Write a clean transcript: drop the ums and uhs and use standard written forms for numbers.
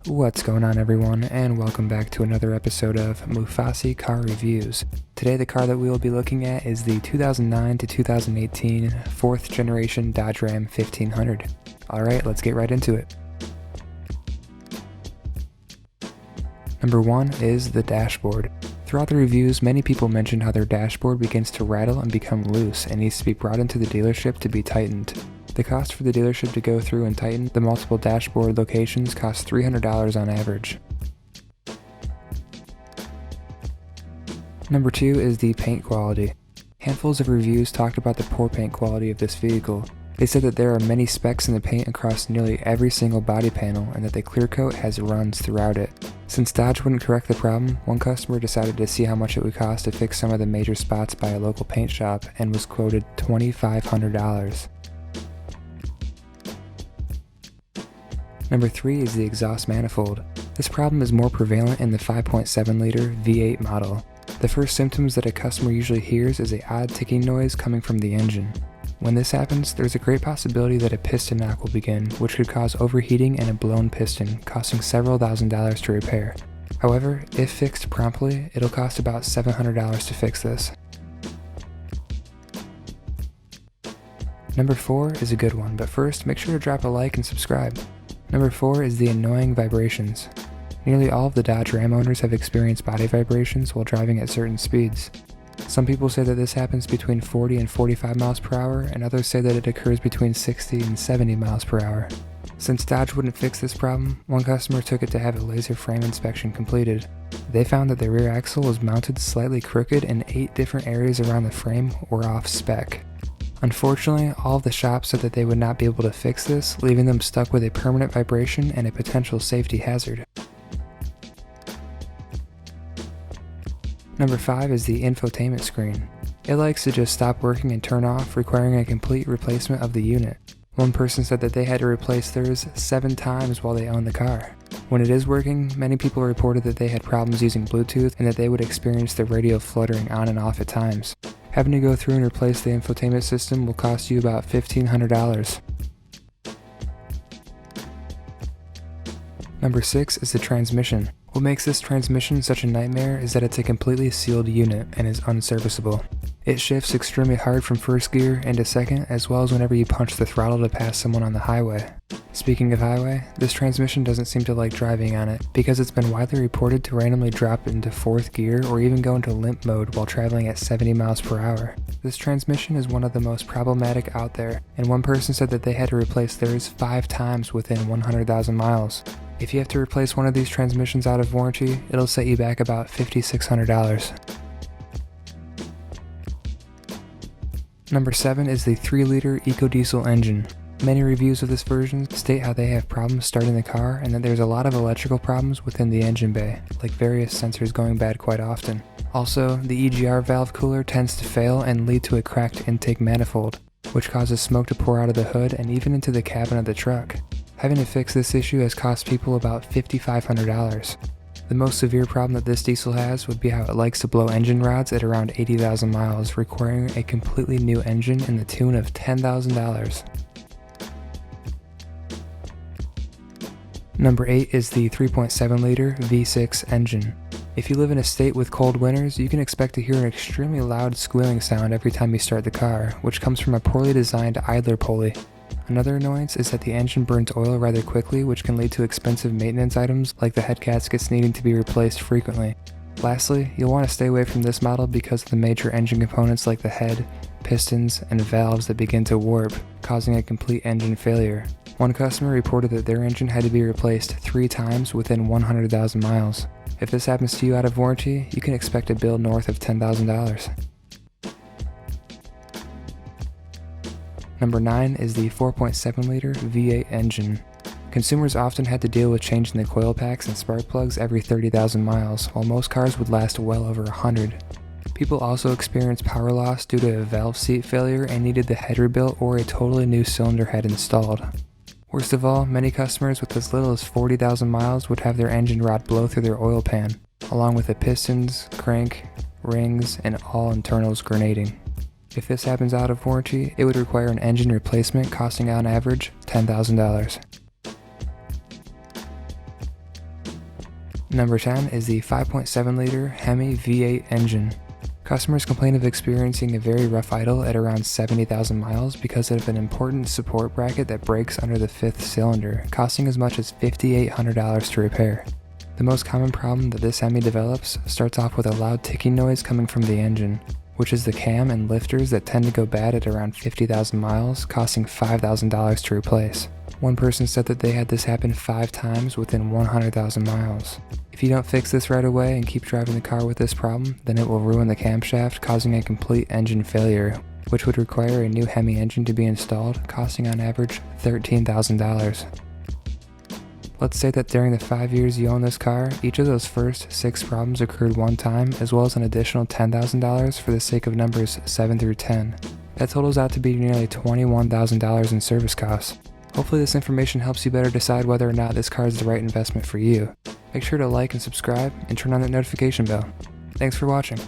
What's going on, everyone, and welcome back to another episode of Mufasi Car Reviews. Today the car that we will be looking at is the 2009 to 2018 4th generation Dodge Ram 1500. Alright, let's get right into it. Number 1 is the dashboard. Throughout the reviews, many people mention how their dashboard begins to rattle and become loose and needs to be brought into the dealership to be tightened. The cost for the dealership to go through and tighten the multiple dashboard locations costs $300 on average. Number 2 is the paint quality. Handfuls of reviews talked about the poor paint quality of this vehicle. They said that there are many specks in the paint across nearly every single body panel and that the clear coat has runs throughout it. Since Dodge wouldn't correct the problem, one customer decided to see how much it would cost to fix some of the major spots by a local paint shop and was quoted $2,500. Number 3 is the exhaust manifold. This problem is more prevalent in the 5.7 liter V8 model. The first symptoms that a customer usually hears is a odd ticking noise coming from the engine. When this happens, there's a great possibility that a piston knock will begin, which could cause overheating and a blown piston, costing several $1,000s to repair. However, if fixed promptly, it'll cost about $700 to fix this. Number 4 is a good one, but first, make sure to drop a like and subscribe. Number 4 is the annoying vibrations. Nearly all of the Dodge Ram owners have experienced body vibrations while driving at certain speeds. Some people say that this happens between 40 and 45 miles per hour, and others say that it occurs between 60 and 70 miles per hour. Since Dodge wouldn't fix this problem, one customer took it to have a laser frame inspection completed. They found that the rear axle was mounted slightly crooked and 8 different areas around the frame were off spec. Unfortunately, all of the shops said that they would not be able to fix this, leaving them stuck with a permanent vibration and a potential safety hazard. Number 5 is the infotainment screen. It likes to just stop working and turn off, requiring a complete replacement of the unit. One person said that they had to replace theirs 7 times while they owned the car. When it is working, many people reported that they had problems using Bluetooth and that they would experience the radio fluttering on and off at times. Having to go through and replace the infotainment system will cost you about $1,500. Number 6 is the transmission. What makes this transmission such a nightmare is that it's a completely sealed unit and is unserviceable. It shifts extremely hard from first gear into second, as well as whenever you punch the throttle to pass someone on the highway. Speaking of highway, this transmission doesn't seem to like driving on it, because it's been widely reported to randomly drop into 4th gear or even go into limp mode while traveling at 70 miles per hour. This transmission is one of the most problematic out there, and one person said that they had to replace theirs 5 times within 100,000 miles. If you have to replace one of these transmissions out of warranty, it'll set you back about $5,600. Number 7 is the 3-liter EcoDiesel engine. Many reviews of this version state how they have problems starting the car and that there's a lot of electrical problems within the engine bay, like various sensors going bad quite often. Also, the EGR valve cooler tends to fail and lead to a cracked intake manifold, which causes smoke to pour out of the hood and even into the cabin of the truck. Having to fix this issue has cost people about $5,500. The most severe problem that this diesel has would be how it likes to blow engine rods at around 80,000 miles, requiring a completely new engine in the tune of $10,000. Number 8 is the 3.7 liter V6 engine. If you live in a state with cold winters, you can expect to hear an extremely loud squealing sound every time you start the car, which comes from a poorly designed idler pulley. Another annoyance is that the engine burns oil rather quickly, which can lead to expensive maintenance items like the head gaskets needing to be replaced frequently. Lastly, you'll want to stay away from this model because of the major engine components like the head, pistons, and valves that begin to warp, causing a complete engine failure. One customer reported that their engine had to be replaced 3 times within 100,000 miles. If this happens to you out of warranty, you can expect a bill north of $10,000. Number 9 is the 4.7 liter V8 engine. Consumers often had to deal with changing the coil packs and spark plugs every 30,000 miles, while most cars would last well over 100. People also experienced power loss due to a valve seat failure and needed the head rebuilt or a totally new cylinder head installed. Worst of all, many customers with as little as 40,000 miles would have their engine rod blow through their oil pan, along with the pistons, crank, rings, and all internals grenading. If this happens out of warranty, it would require an engine replacement costing on average $10,000. Number 10 is the 5.7 liter Hemi V8 engine. Customers complain of experiencing a very rough idle at around 70,000 miles because of an important support bracket that breaks under the fifth cylinder, costing as much as $5,800 to repair. The most common problem that this Hemi develops starts off with a loud ticking noise coming from the engine, which is the cam and lifters that tend to go bad at around 50,000 miles, costing $5,000 to replace. One person said that they had this happen 5 times within 100,000 miles. If you don't fix this right away and keep driving the car with this problem, then it will ruin the camshaft, causing a complete engine failure, which would require a new Hemi engine to be installed, costing on average $13,000. Let's say that during the 5 years you own this car, each of those first 6 problems occurred one time, as well as an additional $10,000 for the sake of numbers 7 through 10. That totals out to be nearly $21,000 in service costs. Hopefully this information helps you better decide whether or not this car is the right investment for you. Make sure to like and subscribe and turn on that notification bell. Thanks for watching.